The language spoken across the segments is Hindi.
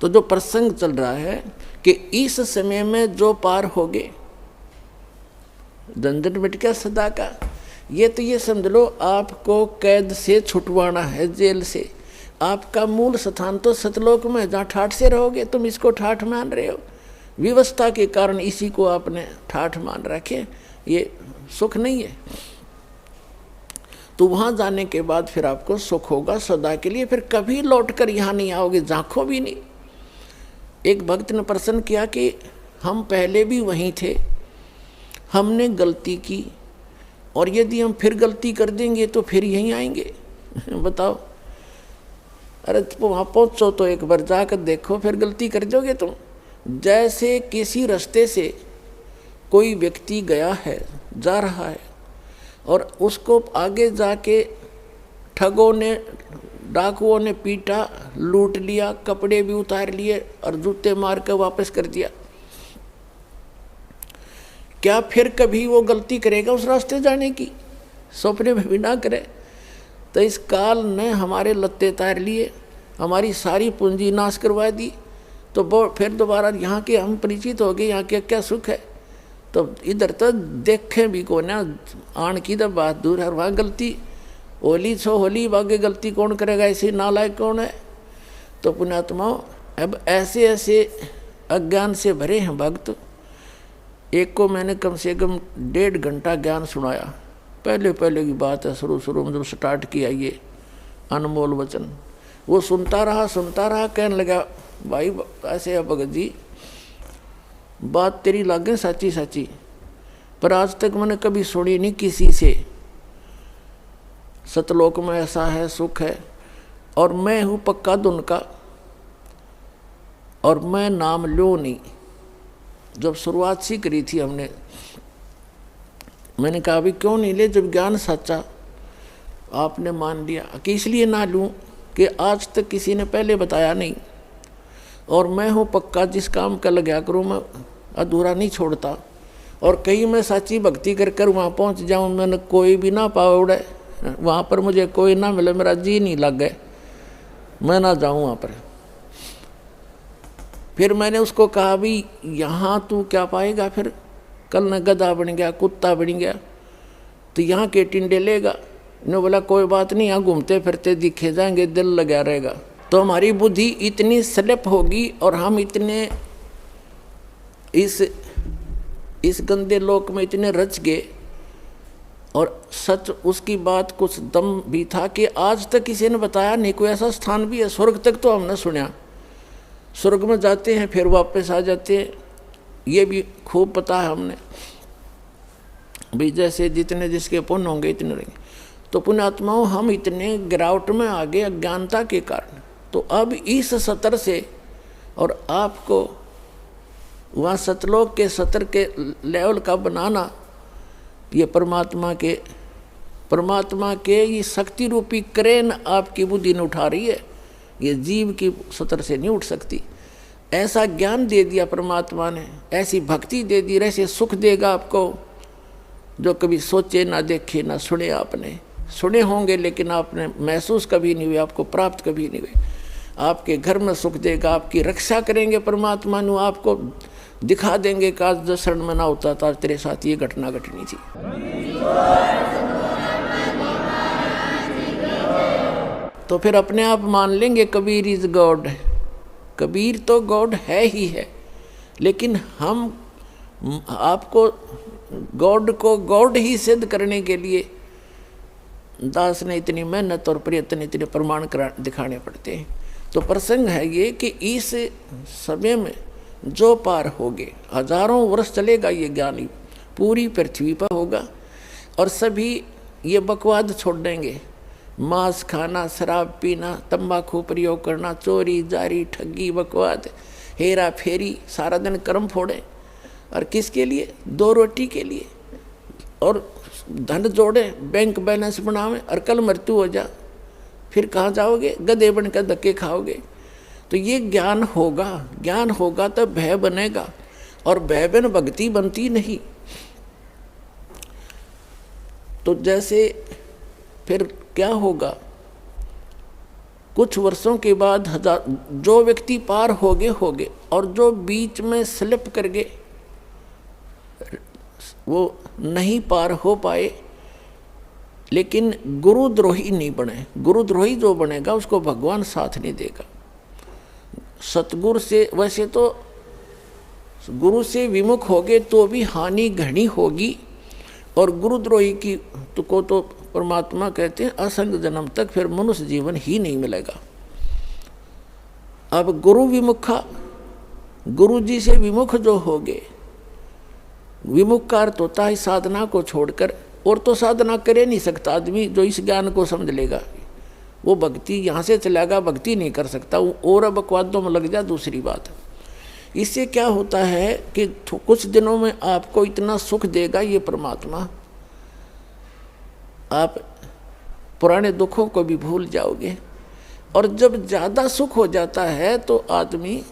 तो जो प्रसंग चल रहा है कि इस समय में जो पार होगे, झंझट मिट गया सदा का। ये तो ये समझ लो आपको कैद से छुटवाना है, जेल से। आपका मूल स्थान तो सतलोक में, जहाँ ठाठ से रहोगे। तुम इसको ठाठ मान रहे हो, व्यवस्था के कारण इसी को आपने ठाठ मान रखे, ये सुख नहीं है। तो वहाँ जाने के बाद फिर आपको सुख होगा सदा के लिए, फिर कभी लौट कर यहाँ नहीं आओगे, झांको भी नहीं। एक भक्त ने प्रश्न किया कि हम पहले भी वहीं थे, हमने गलती की, और यदि हम फिर गलती कर देंगे तो फिर यहीं आएंगे। बताओ, अरे वहाँ पहुँचो तो एक बार जाकर देखो, फिर गलती कर दोगे तुम। जैसे किसी रास्ते से कोई व्यक्ति गया है, जा रहा है, और उसको आगे जाके ठगों ने, डाकुओं ने पीटा, लूट लिया, कपड़े भी उतार लिए और जूते मार कर वापस कर दिया। क्या फिर कभी वो गलती करेगा उस रास्ते जाने की? सपने में भी ना करे। तो इस काल ने हमारे लत्ते तार लिए, हमारी सारी पूंजी नाश करवा दी, तो फिर दोबारा यहाँ के हम परिचित हो गए, यहाँ के क्या सुख है। तो इधर तो देखें भी को ना, आन की तो बात दूर है, वहाँ गलती होली छो होली, बागे गलती कौन करेगा, ऐसे नालायक कौन है। तो पुण्यात्माओं, अब ऐसे ऐसे अज्ञान से भरे हैं भक्त। एक को मैंने कम से कम 1.5 घंटा ज्ञान सुनाया। पहले की बात है, शुरू में जब स्टार्ट किया ये अनमोल वचन, वो सुनता रहा, कहने लगा भाई ऐसे है भगत जी, बात तेरी लागे सच्ची, पर आज तक मैंने कभी सुनी नहीं किसी से। सतलोक में ऐसा है, सुख है, और मैं हूँ पक्का धुन का, और मैं नाम लो नहीं। जब शुरुआत सी करी थी हमने, मैंने कहा अभी क्यों नहीं ले, जब ज्ञान सच्चा आपने मान लिया कि इसलिए ना लूँ कि आज तक किसी ने पहले बताया नहीं, और मैं हूँ पक्का, जिस काम का लगा करूँ मैं अधूरा नहीं छोड़ता। और कहीं मैं सच्ची भक्ति कर वहाँ पहुँच जाऊँ, मैंने कोई भी ना पावड़े, वहाँ पर मुझे कोई ना मिले, मेरा जी नहीं लग गए, मैं ना जाऊँ वहाँ पर। फिर मैंने उसको कहा भी यहाँ तू क्या पाएगा, फिर कल न गधा बन गया, कुत्ता बन गया, तो यहाँ के टिंडे लेगा। ने बोला कोई बात नहीं, यहाँ घूमते फिरते दिखे जाएंगे, दिल लगा रहेगा। तो हमारी बुद्धि इतनी स्लिप होगी और हम इतने इस गंदे लोक में इतने रच गए। और सच उसकी बात कुछ दम भी था कि आज तक किसी ने बताया नहीं, कोई ऐसा स्थान भी है। स्वर्ग तक तो हमने सुना, स्वर्ग में जाते हैं फिर वापस आ जाते हैं, ये भी खूब पता है हमने भी, जैसे जितने जिसके पुण्य होंगे इतने रहेंगे। तो पुण्यात्माओं, हम इतने गिरावट में आ गए अज्ञानता के कारण। तो अब इस सतर से, और आपको वहाँ सतलोक के सतर के लेवल का बनाना, ये परमात्मा के ये शक्ति रूपी क्रेन आपकी बुद्धि ने उठा रही है, ये जीव की सतर से नहीं उठ सकती। ऐसा ज्ञान दे दिया परमात्मा ने, ऐसी भक्ति दे दी, ऐसे सुख देगा आपको जो कभी सोचे ना देखे ना सुने। आपने सुने होंगे लेकिन आपने महसूस कभी नहीं हुए, आपको प्राप्त कभी नहीं हुए। आपके घर में सुख देगा, आपकी रक्षा करेंगे परमात्मा नु, आपको दिखा देंगे कि आज 10 क्षण में ना होता था तेरे साथ ये घटना घटनी थी। तो फिर अपने आप मान लेंगे कबीर इज गॉड। कबीर तो गॉड है ही है, लेकिन हम आपको गॉड को गॉड ही सिद्ध करने के लिए दास ने इतनी मेहनत और प्रयत्न, इतने प्रमाण दिखाने पड़ते हैं। तो प्रसंग है ये कि इस समय में जो पार होगे, हजारों वर्ष चलेगा ये ज्ञानी, पूरी पृथ्वी पर होगा, और सभी ये बकवाद छोड़ देंगे। मांस खाना, शराब पीना, तंबाकू प्रयोग करना, चोरी जारी, ठगी, बकवाद, हेरा फेरी, सारा दिन कर्म फोड़े। और किसके लिए? 2 रोटी के लिए। और धन जोड़े, बैंक बैलेंस बनावे, और कल मृत्यु हो जा, फिर कहाँ जाओगे? गधे बनकर धक्के खाओगे। तो ये ज्ञान होगा तो भय बनेगा, और भय बिन भक्ति बनती नहीं। तो जैसे फिर क्या होगा कुछ वर्षों के बाद जो व्यक्ति पार हो गए और जो बीच में स्लिप कर गए वो नहीं पार हो पाए, लेकिन गुरुद्रोही नहीं बने। गुरुद्रोही जो बनेगा उसको भगवान साथ नहीं देगा। सतगुरु से, वैसे तो गुरु से विमुख होगे तो भी हानि घनी होगी, और गुरुद्रोही की को तो परमात्मा कहते हैं असंग जन्म तक फिर मनुष्य जीवन ही नहीं मिलेगा। अब गुरु विमुखा, गुरु जी से विमुख जो होगे, विमुख का अर्थ होता है साधना को छोड़कर, और तो साधना करे नहीं सकता आदमी जो इस ज्ञान को समझ लेगा। वो भक्ति यहाँ से चलेगा, भक्ति नहीं कर सकता, और अब बकवादों में लग जा दूसरी बात। इससे क्या होता है कि कुछ दिनों में आपको इतना सुख देगा ये परमात्मा, आप पुराने दुखों को भी भूल जाओगे। और जब ज़्यादा सुख हो जाता है तो आदमी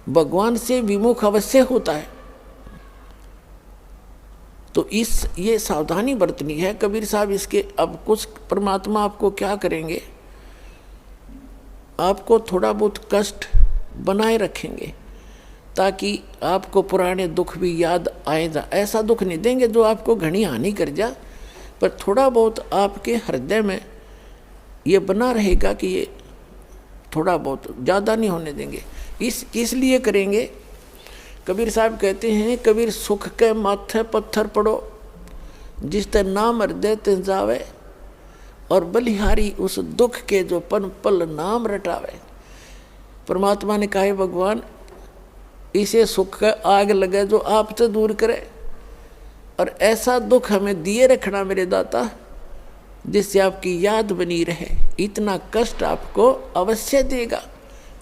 भगवान से विमुख अवश्य होता है। तो ये सावधानी बरतनी है। कबीर साहब इसके अब कुछ परमात्मा आपको क्या करेंगे, आपको थोड़ा बहुत कष्ट बनाए रखेंगे ताकि आपको पुराने दुख भी याद आए जा। ऐसा दुख नहीं देंगे जो आपको घनी हानि कर जा, पर थोड़ा बहुत आपके हृदय में ये बना रहेगा कि ये थोड़ा बहुत, ज़्यादा नहीं होने देंगे। इसलिए करेंगे। कबीर साहब कहते हैं, कबीर सुख के माथे पत्थर पड़ो, जिस ते नाम हृदय ते जावे, और बलिहारी उस दुख के जो पन पल नाम रटावे। परमात्मा ने कहा भगवान इसे सुख का आग लगे जो आपसे दूर करे, और ऐसा दुख हमें दिए रखना मेरे दाता जिससे आपकी याद बनी रहे। इतना कष्ट आपको अवश्य देगा।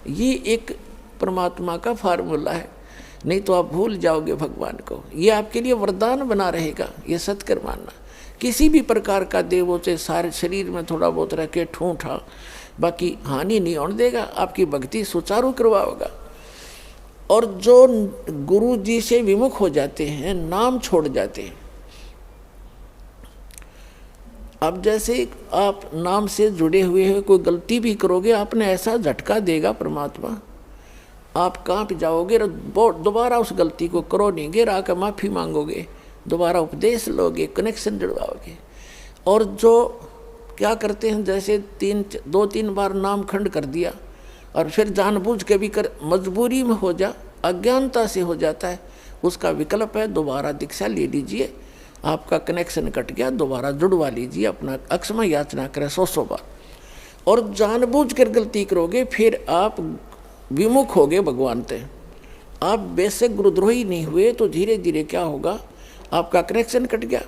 ये एक परमात्मा का फार्मूला है, नहीं तो आप भूल जाओगे भगवान को। ये आपके लिए वरदान बना रहेगा, ये सत्कर मानना। किसी भी प्रकार का देवों से सारे शरीर में थोड़ा बहुत रह के ठूठा, बाकी हानि नहीं होने देगा, आपकी भक्ति सुचारू करवाओगा। और जो गुरु जी से विमुख हो जाते हैं, नाम छोड़ जाते हैं, अब जैसे आप नाम से जुड़े हुए हैं, कोई गलती भी करोगे आपने ऐसा झटका देगा परमात्मा, आप कांप जाओगे, दोबारा उस गलती को करो नहीं, गिर आकर माफ़ी मांगोगे, दोबारा उपदेश लोगे, कनेक्शन जुड़वाओगे। और जो क्या करते हैं, जैसे 2-3 बार नाम खंड कर दिया और फिर जानबूझ के भी कर, मजबूरी में हो जा, अज्ञानता से हो जाता है, उसका विकल्प है दोबारा दीक्षा ले लीजिए, आपका कनेक्शन कट गया, दोबारा जुड़वा लीजिए, अपना अक्षमा याचना करें 100 बार। और जानबूझ कर गलती करोगे फिर आप विमुख होगे भगवान से। आप बेशक गुरुद्रोही नहीं हुए तो धीरे धीरे क्या होगा, आपका कनेक्शन कट गया।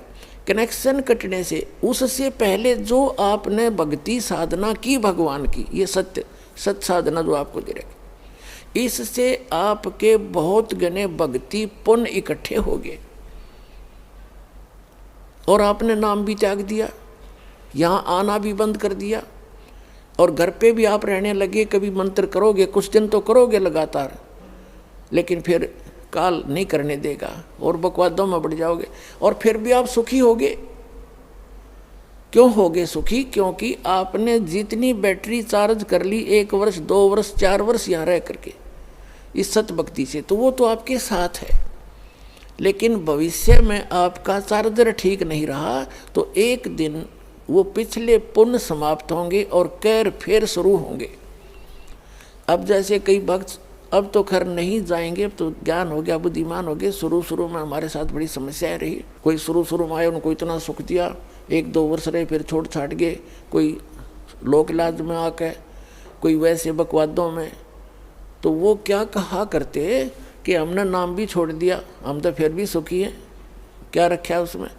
कनेक्शन कटने से उससे पहले जो आपने भक्ति साधना की भगवान की, ये सत्य साधना जो आपको दे रखी, इससे आपके बहुत गने भक्ति पुण्य इकट्ठे हो गए और आपने नाम भी त्याग दिया, यहाँ आना भी बंद कर दिया, और घर पे भी आप रहने लगे। कभी मंत्र करोगे, कुछ दिन तो करोगे लगातार, लेकिन फिर काल नहीं करने देगा और बकवादों में बढ़ जाओगे, और फिर भी आप सुखी होगे। क्यों होगे सुखी? क्योंकि आपने जितनी बैटरी चार्ज कर ली 1 वर्ष 2 वर्ष 4 वर्ष यहाँ रह करके इस सत भक्ति से, तो वो तो आपके साथ है। लेकिन भविष्य में आपका चार्जर ठीक नहीं रहा तो एक दिन वो पिछले पुण्य समाप्त होंगे और कैर फिर शुरू होंगे। अब जैसे कई भक्त अब तो खैर नहीं जाएंगे, अब तो ज्ञान हो गया, बुद्धिमान हो गए। शुरू में हमारे साथ बड़ी समस्याएं रही। कोई शुरू में आए, उनको इतना सुख दिया, 1-2 वर्ष रहे, फिर छोड़ छाट गए। कोई लोक इलाज में आके, कोई वैसे बकवादों में। तो वो क्या कहा करते कि हमने नाम भी छोड़ दिया, हम तो फिर भी सुखी हैं, क्या रखा है उसमें।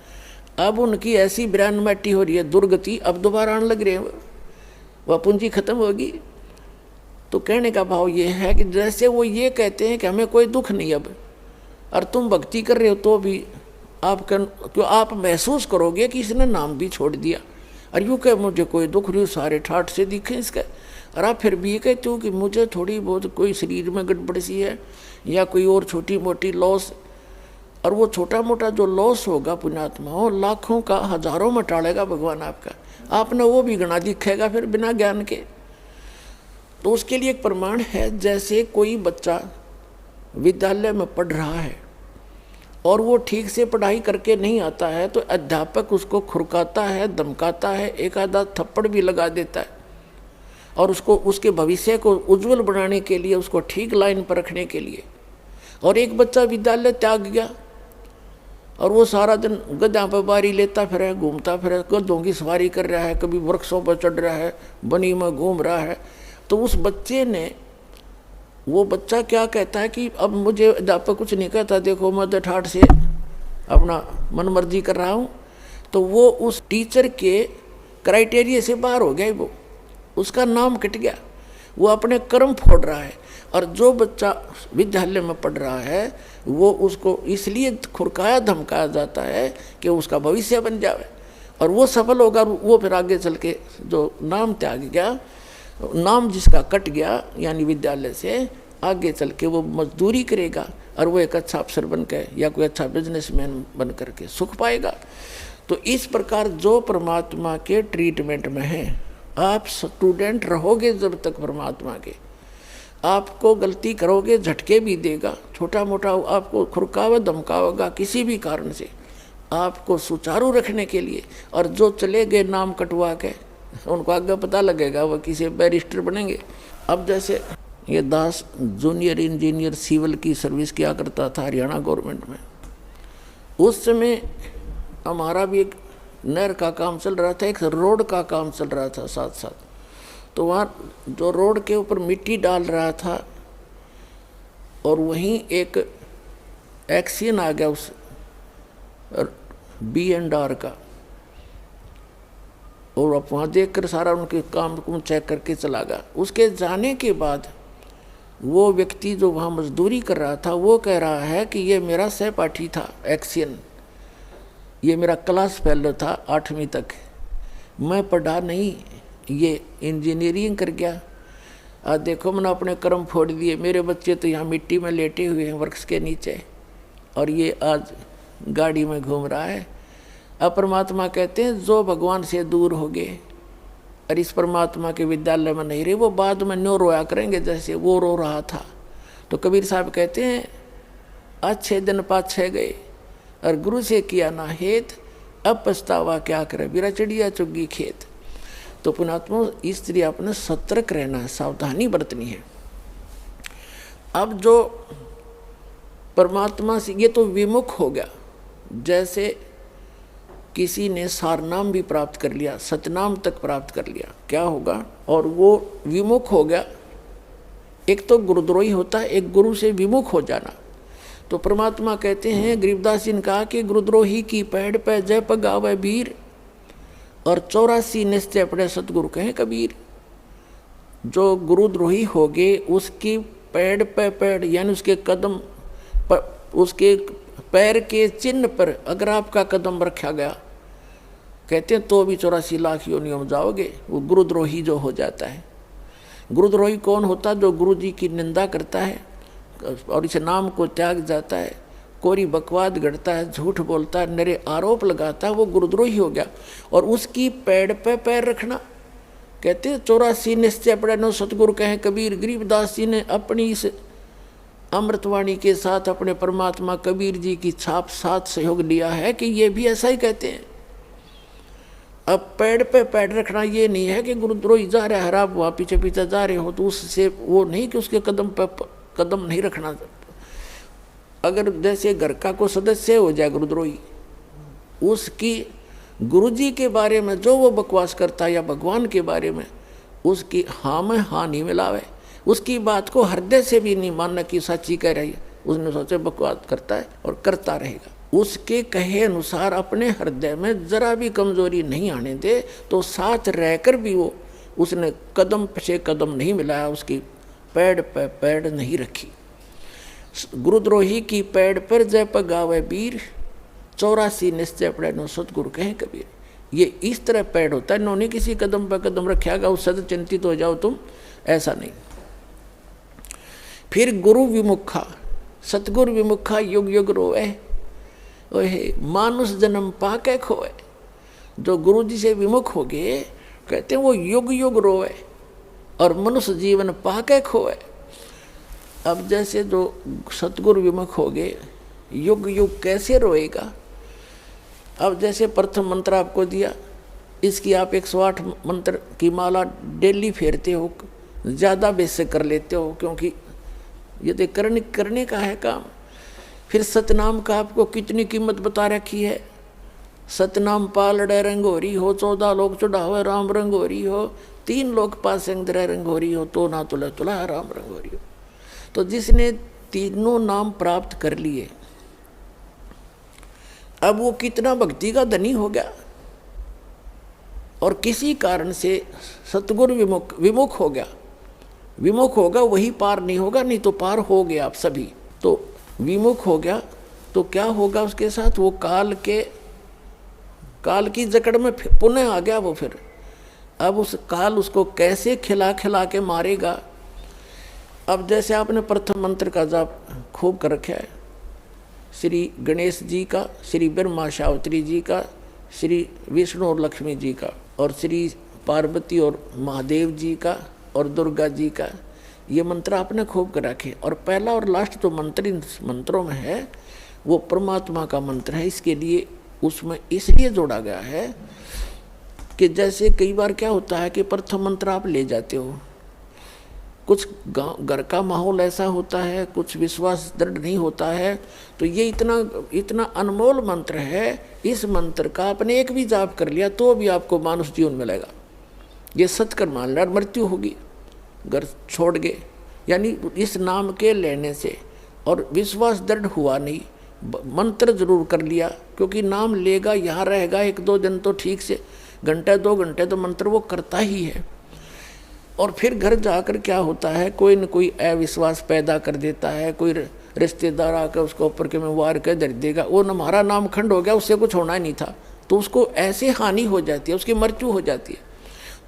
अब उनकी ऐसी ब्रांड मैटी हो रही है, दुर्गति, अब दोबारा आने लग रहे हैं, वह पूंजी खत्म होगी। तो कहने का भाव ये है कि जैसे वो ये कहते हैं कि हमें कोई दुख नहीं अब, और तुम भक्ति कर रहे हो तो भी क्यों आप महसूस करोगे कि इसने नाम भी छोड़ दिया, और यूँ कह मुझे कोई दुख नहीं, सारे ठाठ से दिखे इसका। और आप फिर भी ये कहते हो कि मुझे थोड़ी बहुत कोई शरीर में गड़बड़ सी है या कोई और छोटी मोटी लॉस, और वो छोटा मोटा जो लॉस होगा पुण्यात्मा हो, लाखों का हजारों में टालेगा भगवान आपका। आपने वो भी गणा दिखेगा फिर बिना ज्ञान के। तो उसके लिए एक प्रमाण है, जैसे कोई बच्चा विद्यालय में पढ़ रहा है और वो ठीक से पढ़ाई करके नहीं आता है तो अध्यापक उसको खुरकाता है, धमकाता है, एक आधा थप्पड़ भी लगा देता है और उसको उसके भविष्य को उज्जवल बनाने के लिए, उसको ठीक लाइन पर रखने के लिए। और एक बच्चा विद्यालय त्याग गया और वो सारा दिन गधा पर बारी लेता फिरे, घूमता फिरे, गधों की सवारी कर रहा है, कभी वृक्षों पर चढ़ रहा है, बनी में घूम रहा है, तो उस बच्चे ने, वो बच्चा क्या कहता है कि अब मुझे अध्यापक कुछ नहीं कहता, देखो मैं तो ठाठ से अपना मनमर्जी कर रहा हूँ। तो वो उस टीचर के क्राइटेरिया से बाहर हो गया, वो उसका नाम कट गया, वो अपने कर्म फोड़ रहा है। और जो बच्चा विद्यालय में पढ़ रहा है वो उसको इसलिए खुरकाया धमकाया जाता है कि उसका भविष्य बन जाए और वो सफल होगा। वो फिर आगे चल के जो नाम त्याग गया, नाम जिसका कट गया यानी विद्यालय से, आगे चल के वो मजदूरी करेगा और वो एक अच्छा अफसर बन के या कोई अच्छा बिजनेसमैन बन करके सुख पाएगा। तो इस प्रकार जो परमात्मा के ट्रीटमेंट में है, आप स्टूडेंट रहोगे जब तक परमात्मा के, आपको गलती करोगे झटके भी देगा, छोटा मोटा आपको खुरकावा धमकावेगा किसी भी कारण से, आपको सुचारू रखने के लिए। और जो चले गए नाम कटवा के, उनको आगे पता लगेगा वो किसी बैरिस्टर बनेंगे। अब जैसे ये दास जूनियर इंजीनियर सिविल की सर्विस किया करता था हरियाणा गवर्नमेंट में, उस समय हमारा भी एक नहर का काम चल रहा था, एक रोड का काम चल रहा था साथ साथ। तो वहाँ जो रोड के ऊपर मिट्टी डाल रहा था और वहीं एक एक्सीडेंट आ गया उस B&R का, और अब वहाँ देख कर सारा उनके काम को चेक करके चला गया। उसके जाने के बाद वो व्यक्ति जो वहाँ मजदूरी कर रहा था वो कह रहा है कि ये मेरा सहपाठी था एक्सीडेंट, ये मेरा क्लास फेलो था 8वीं तक, मैं पढ़ा नहीं, ये इंजीनियरिंग कर गया। आज देखो मैंने अपने कर्म फोड़ दिए, मेरे बच्चे तो यहाँ मिट्टी में लेटे हुए हैं वृक्ष के नीचे और ये आज गाड़ी में घूम रहा है। अब परमात्मा कहते हैं जो भगवान से दूर हो गए और इस परमात्मा के विद्यालय में नहीं रहे, वो बाद में न्यो रोया करेंगे जैसे वो रो रहा था। तो कबीर साहब कहते हैं अच्छे दिन पाछे गए और गुरु से किया ना हेत, अब पछतावा क्या करे, बिरा चिड़िया चुगी खेत। तो पुणात्मा इसलिए अपने सतर्क रहना है, सावधानी बरतनी है। अब जो परमात्मा से ये तो विमुख हो गया, जैसे किसी ने सारनाम भी प्राप्त कर लिया, सतनाम तक प्राप्त कर लिया, क्या होगा, और वो विमुख हो गया। एक तो गुरुद्रोही होता है, एक गुरु से विमुख हो जाना। तो परमात्मा कहते हैं, गरीबदास जी ने कहा कि गुरुद्रोही की पैड़ पे जय पगावे वीर और 84 निश्चय अपने सतगुरु कहें कबीर। जो गुरुद्रोही हो गए उसकी पैड़ पे पैड़ यानी उसके कदम पर, उसके पैर के चिन्ह पर अगर आपका कदम रखा गया, कहते हैं तो भी 84 लाख योनियों में जाओगे। वो गुरुद्रोही जो हो जाता है। गुरुद्रोही कौन होता? जो गुरु जी की निंदा करता है और इस नाम को त्याग जाता है, कोरी बकवाद गढ़ता है, झूठ बोलता है, नरे आरोप लगाता है, वो गुरुद्रोही हो गया। और उसकी पैड़ पे पैर रखना, कहते हैं 84 निश्चय अपने नो सतगुरु कहें कबीर। गरीबदास जी ने अपनी इस अमृतवाणी के साथ अपने परमात्मा कबीर जी की छाप साथ सहयोग लिया है कि ये भी ऐसा ही कहते हैं। अब पैड़ पे पैड़ रखना ये नहीं है कि गुरुद्रोही जा रहा है, आप वहाँ पीछे पीछे जा रहे हो तो उससे वो नहीं कि उसके कदम पे कदम नहीं रखना। अगर जैसे घर का कोई सदस्य हो जाए गुरुद्रोही, उसकी गुरुजी के बारे में जो वो बकवास करता है या भगवान के बारे में, उसकी हाँ में हाँ नहीं मिलावे, उसकी बात को हृदय से भी नहीं मानना कि सच्ची कह रही है, उसने सोचे बकवास करता है और करता रहेगा। उसके कहे अनुसार अपने हृदय में जरा भी कमजोरी नहीं आने दे, तो साथ रहकर भी वो उसने कदम से कदम नहीं मिलाया, उसकी पैड़ पे पैड़ नहीं रखी। गुरुद्रोही की पैड़ पर जय पगावे वीर, 84 निश्चय पड़े नो सतगुरु कहें कबीर। ये इस तरह पैड़ होता है, इन्होंने किसी कदम पर कदम रखेगा उससे तो चिंतित हो जाओ तुम, ऐसा नहीं। फिर गुरु विमुखा, सतगुरु विमुखा युग युग रोए, ओहे मानुष जन्म पाके खोए। जो गुरु जी से विमुख हो गए, कहते हैं वो युग युग रोए और मनुष्य जीवन पाके खोए। अब जैसे जो सतगुरु विमुख हो गए, युग युग कैसे रोएगा। अब जैसे प्रथम मंत्र आपको दिया, इसकी आप 108 मंत्र की माला डेली फेरते हो, ज़्यादा बेशक कर लेते हो, क्योंकि ये तो करने का है काम। फिर सतनाम का आपको कितनी कीमत बता रखी है। सतनाम पालड़े रंगोरी हो, 14 लोग चढ़ावे राम रंगोरी हो, 3 लोग पासंग रंगोरी हो, तो ना तुला तुला राम रंगोरी हो। तो जिसने तीनों नाम प्राप्त कर लिए, अब वो कितना भक्ति का धनी हो गया। और किसी कारण से सतगुरु विमुख हो गया, विमुख होगा वही पार नहीं होगा, नहीं तो पार हो गया आप सभी। तो विमुख हो गया तो क्या होगा उसके साथ, वो काल की जकड़ में पुनः आ गया वो। फिर अब उस काल उसको कैसे खिला खिला के मारेगा। अब जैसे आपने प्रथम मंत्र का जाप खूब कर रखा है, श्री गणेश जी का, श्री ब्रह्मा सावित्री जी का, श्री विष्णु और लक्ष्मी जी का, और श्री पार्वती और महादेव जी का, और दुर्गा जी का, ये मंत्र आपने खूब कर रखे। और पहला और लास्ट जो मंत्र इन मंत्रों में है वो परमात्मा का मंत्र है। इसके लिए उसमें इसलिए जोड़ा गया है कि जैसे कई बार क्या होता है कि प्रथम मंत्र आप ले जाते हो, कुछ घर का माहौल ऐसा होता है, कुछ विश्वास दृढ़ नहीं होता है, तो ये इतना अनमोल मंत्र है, इस मंत्र का आपने एक भी जाप कर लिया तो भी आपको मानुष जीवन मिलेगा। ये सत्कर मान लिया, मृत्यु होगी घर छोड़ गए, यानी इस नाम के लेने से, और विश्वास दृढ़ हुआ नहीं, मंत्र जरूर कर लिया, क्योंकि नाम लेगा यहाँ रहेगा 1-2 दिन तो ठीक से, घंटे 2 घंटे तो मंत्र वो करता ही है। और फिर घर जाकर क्या होता है, कोई न कोई अविश्वास पैदा कर देता है, कोई रिश्तेदार आकर उसको ऊपर के में वार कर धर देगा, वो हमारा नाम खंड हो गया, उससे कुछ होना ही नहीं था, तो उसको ऐसे हानि हो जाती है, उसकी मृत्यु हो जाती है।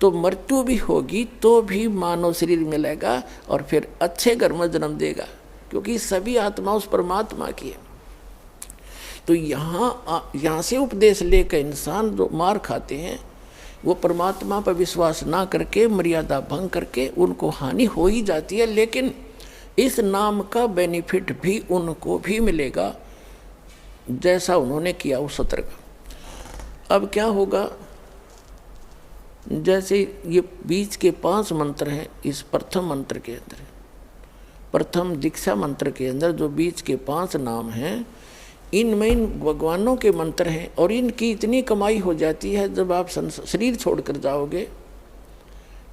तो मृत्यु भी होगी तो भी मानव शरीर मिलेगा और फिर अच्छे घर में जन्म देगा, क्योंकि सभी आत्मा उस परमात्मा की है। तो यहाँ से उपदेश लेकर इंसान जो मार खाते हैं वो परमात्मा पर विश्वास ना करके, मर्यादा भंग करके, उनको हानि हो ही जाती है। लेकिन इस नाम का बेनिफिट भी उनको भी मिलेगा जैसा उन्होंने किया उस सत्र का। अब क्या होगा, जैसे ये बीच के 5 मंत्र हैं, इस प्रथम मंत्र के अंदर, प्रथम दीक्षा मंत्र के अंदर जो बीच के 5 नाम हैं, इनमें इन भगवानों के मंत्र हैं, और इनकी इतनी कमाई हो जाती है, जब आप शरीर छोड़कर जाओगे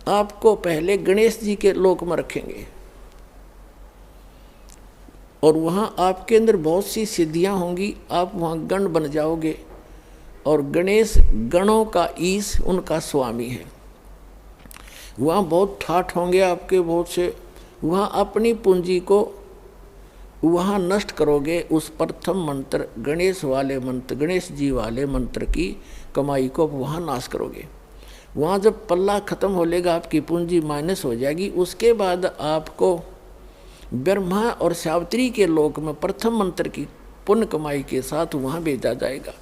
आपको पहले गणेश जी के लोक में रखेंगे, और वहाँ आपके अंदर बहुत सी सिद्धियाँ होंगी, आप वहाँ गण बन जाओगे, और गणेश गणों का ईश उनका स्वामी है। वहाँ बहुत ठाठ होंगे आपके बहुत से, वहाँ अपनी पूंजी को वहाँ नष्ट करोगे, उस प्रथम मंत्र गणेश वाले मंत्र, गणेश जी वाले मंत्र की कमाई को वहाँ नाश करोगे। वहाँ जब पल्ला खत्म हो लेगा, आपकी पूंजी माइनस हो जाएगी, उसके बाद आपको ब्रह्मा और सावित्री के लोक में प्रथम मंत्र की पुण्य कमाई के साथ वहाँ भेजा जाएगा।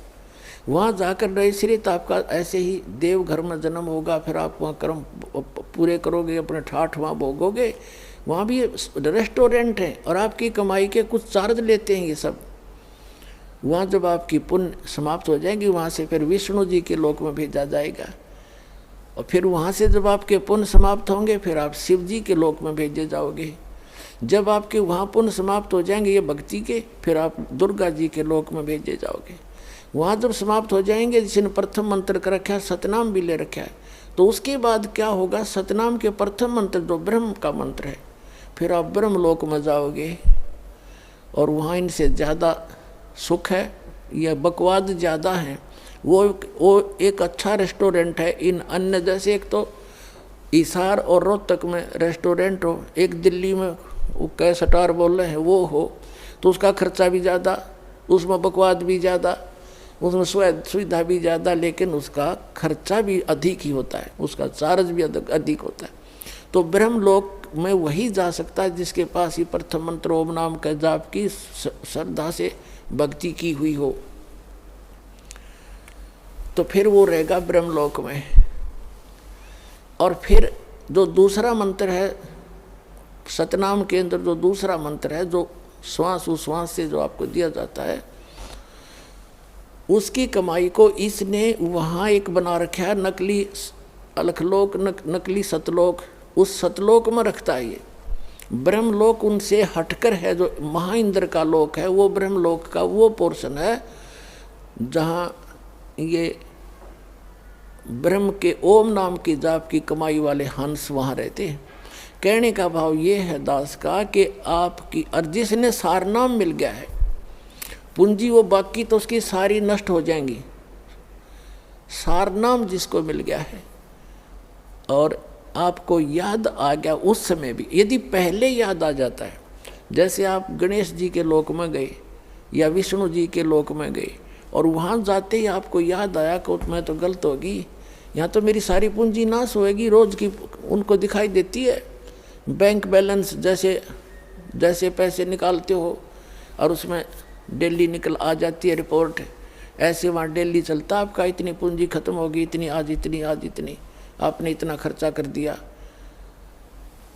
वहाँ जाकर रहे श्रीत आपका ऐसे ही देव घर में जन्म होगा, फिर आप वहाँ कर्म पूरे करोगे, अपने ठाठ वहाँ भोगोगे। वहाँ भी रेस्टोरेंट है और आपकी कमाई के कुछ चार्ज लेते हैं ये सब। वहाँ जब आपकी पुण्य समाप्त हो जाएगी, वहाँ से फिर विष्णु जी के लोक में भेजा जाएगा, और फिर वहाँ से जब आपके पुण्य समाप्त होंगे फिर आप शिव जी के लोक में भेजे जाओगे। जब आपके वहाँ पुण्य समाप्त हो जाएंगे ये भक्ति के, फिर आप दुर्गा जी के लोक में भेजे जाओगे। वहाँ जब समाप्त हो जाएंगे, जिसने प्रथम मंत्र का रखा है, सतनाम भी ले रखा है, तो उसके बाद क्या होगा, सतनाम के प्रथम मंत्र जो ब्रह्म का मंत्र है, फिर आप ब्रह्म लोक में जाओगे, और वहाँ इनसे ज़्यादा सुख है या बकवाद ज़्यादा है। वो एक अच्छा रेस्टोरेंट है। इन अन्य जैसे एक तो हिसार और रोहतक में रेस्टोरेंट हो, एक दिल्ली में वो कैसटार बोल रहे हैं वो हो, तो उसका खर्चा भी ज़्यादा, उसमें बकवाद भी ज़्यादा, उसमें सुविधा भी ज़्यादा, लेकिन उसका खर्चा भी अधिक ही होता है, उसका चार्ज भी अधिक होता है। तो ब्रह्मलोक में वही जा सकता है जिसके पास ही प्रथम मंत्र ओम नाम का जाप की श्रद्धा से भक्ति की हुई हो, तो फिर वो रहेगा ब्रह्मलोक में। और फिर जो दूसरा मंत्र है सतनाम के अंदर, जो दूसरा मंत्र है जो श्वास उश्वास से जो आपको दिया जाता है, उसकी कमाई को इसने वहाँ एक बना रखा है नकली अलखलोक, नकली सतलोक। उस सतलोक में रखता है ये। ब्रह्मलोक उनसे हटकर है, जो महाइंद्र का लोक है, वो ब्रह्मलोक का वो पोर्शन है जहाँ ये ब्रह्म के ओम नाम की जाप की कमाई वाले हंस वहाँ रहते हैं। कहने का भाव ये है दास का कि आपकी और जिसने सार नाम मिल गया है पूंजी, वो बाकी तो उसकी सारी नष्ट हो जाएंगी। सार नाम जिसको मिल गया है और आपको याद आ गया उस समय भी, यदि पहले याद आ जाता है, जैसे आप गणेश जी के लोक में गए या विष्णु जी के लोक में गए और वहाँ जाते ही आपको याद आया कि मैं तो गलत होगी, यहाँ तो मेरी सारी पूंजी नाश होएगी, रोज की उनको दिखाई देती है। बैंक बैलेंस जैसे जैसे पैसे निकालते हो और उसमें डेली निकल आ जाती है रिपोर्ट, ऐसे वहाँ डेली चलता आपका इतनी पूंजी खत्म होगी, इतनी आज इतनी, आज इतनी, आपने इतना खर्चा कर दिया।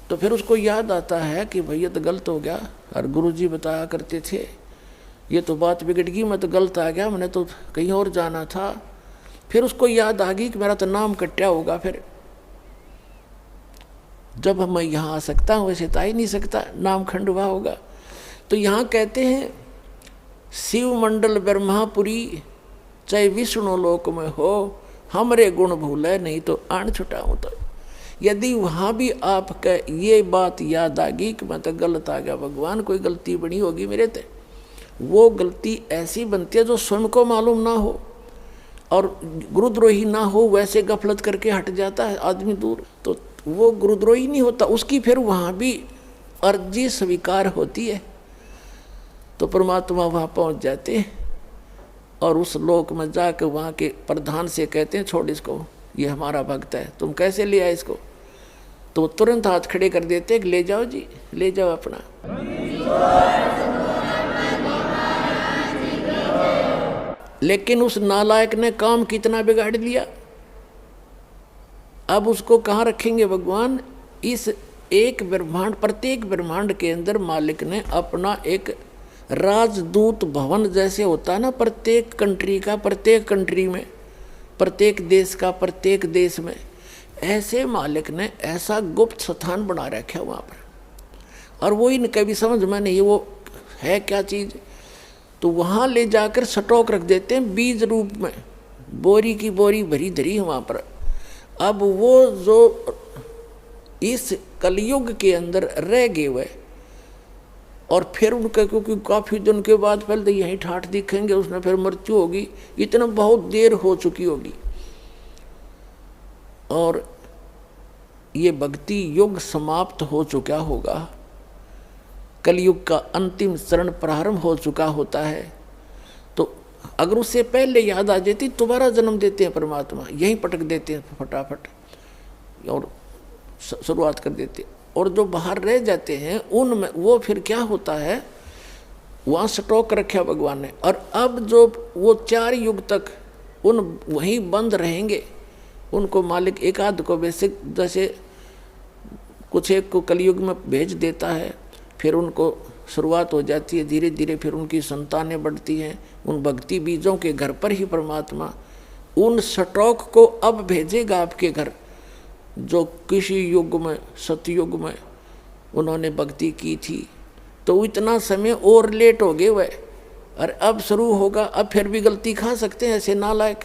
तो फिर उसको याद आता है कि भैया तो गलत हो गया, और गुरुजी बताया करते थे ये तो बात बिगड़ गई, मैं तो गलत आ गया, मैंने तो कहीं और जाना था। फिर उसको याद आ गई कि मेरा तो नाम कट्या होगा, फिर जब मैं यहाँ आ सकता हूँ वैसे तो आ ही नहीं सकता, नाम खंडवा होगा। तो यहाँ कहते हैं शिव मंडल ब्रह्मापुरी चाहे विष्णु लोक में हो, हमरे गुण भूले नहीं तो आन छुटाऊँ। तो यदि वहाँ भी आपका ये बात याद आ गई कि मैं तो गलत आ गया, भगवान कोई गलती बनी होगी मेरे ते, वो गलती ऐसी बनती है जो स्वयं को मालूम ना हो और गुरुद्रोही ना हो, वैसे गफलत करके हट जाता है आदमी दूर, तो वो गुरुद्रोही नहीं होता, उसकी फिर वहाँ भी अर्जी स्वीकार होती है। तो परमात्मा वहाँ पहुँच जाते हैं और उस लोक में जाकर वहाँ के प्रधान से कहते हैं छोड़ इसको, ये हमारा भक्त है, तुम कैसे ले आए इसको? तो तुरंत हाथ खड़े कर देते कि ले जाओ जी, ले जाओ अपना। लेकिन उस नालायक ने काम कितना बिगाड़ दिया, अब उसको कहाँ रखेंगे भगवान? इस एक ब्रह्मांड, प्रत्येक ब्रह्मांड के अंदर मालिक ने अपना एक राजदूत भवन जैसे होता है ना, प्रत्येक कंट्री का, प्रत्येक कंट्री में, प्रत्येक देश का प्रत्येक देश में, ऐसे मालिक ने ऐसा गुप्त स्थान बना रखा है वहाँ पर, और वो इनका भी समझ में नहीं वो है क्या चीज़। तो वहाँ ले जाकर स्टॉक रख देते हैं बीज रूप में, बोरी की बोरी भरी धरी है वहाँ पर। अब वो जो इस कलयुग के अंदर रह गए हुए और फिर उनका, क्योंकि काफ़ी दिन के बाद पहले तो यहीं ठाठ दिखेंगे, उसमें फिर मृत्यु होगी, इतना बहुत देर हो चुकी होगी और ये भक्ति युग समाप्त हो चुका होगा, कलयुग का अंतिम चरण प्रारंभ हो चुका होता है। तो अगर उससे पहले याद आ जाती, दोबारा जन्म देते हैं परमात्मा, यहीं पटक देते हैं फटाफट और शुरुआत कर देते। और जो बाहर रह जाते हैं उनमें वो फिर क्या होता है, वहाँ स्टॉक रखा भगवान ने, और अब जो वो 4 युग तक उन वहीं बंद रहेंगे, उनको मालिक एक आध को बेसिक जैसे कुछ एक को कलयुग में भेज देता है, फिर उनको शुरुआत हो जाती है धीरे धीरे, फिर उनकी संतानें बढ़ती हैं, उन भक्ति बीजों के घर पर ही परमात्मा उन स्टॉक को अब भेजेगा आपके घर, जो किसी युग में, सतयुग में उन्होंने भक्ति की थी। तो इतना समय और लेट हो गए वह, और अब शुरू होगा, अब फिर भी गलती खा सकते हैं ऐसे नालायक।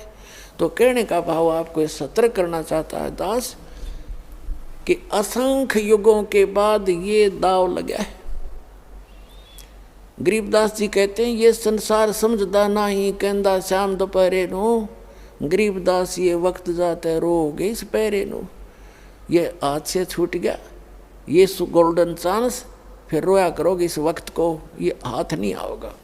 तो कहने का भाव आपको सतर्क करना चाहता है दास कि असंख्य युगों के बाद ये दाव लगा है। गरीबदास जी कहते हैं ये संसार समझदा नहीं, कहंदा श्याम दोपहरे नो, गरीबदास ये वक्त जाता है रोगे इस पैरे नो। ये हाथ से छूट गया ये गोल्डन चांस, फिर रोया करोगे इस वक्त को, ये हाथ नहीं आओगा।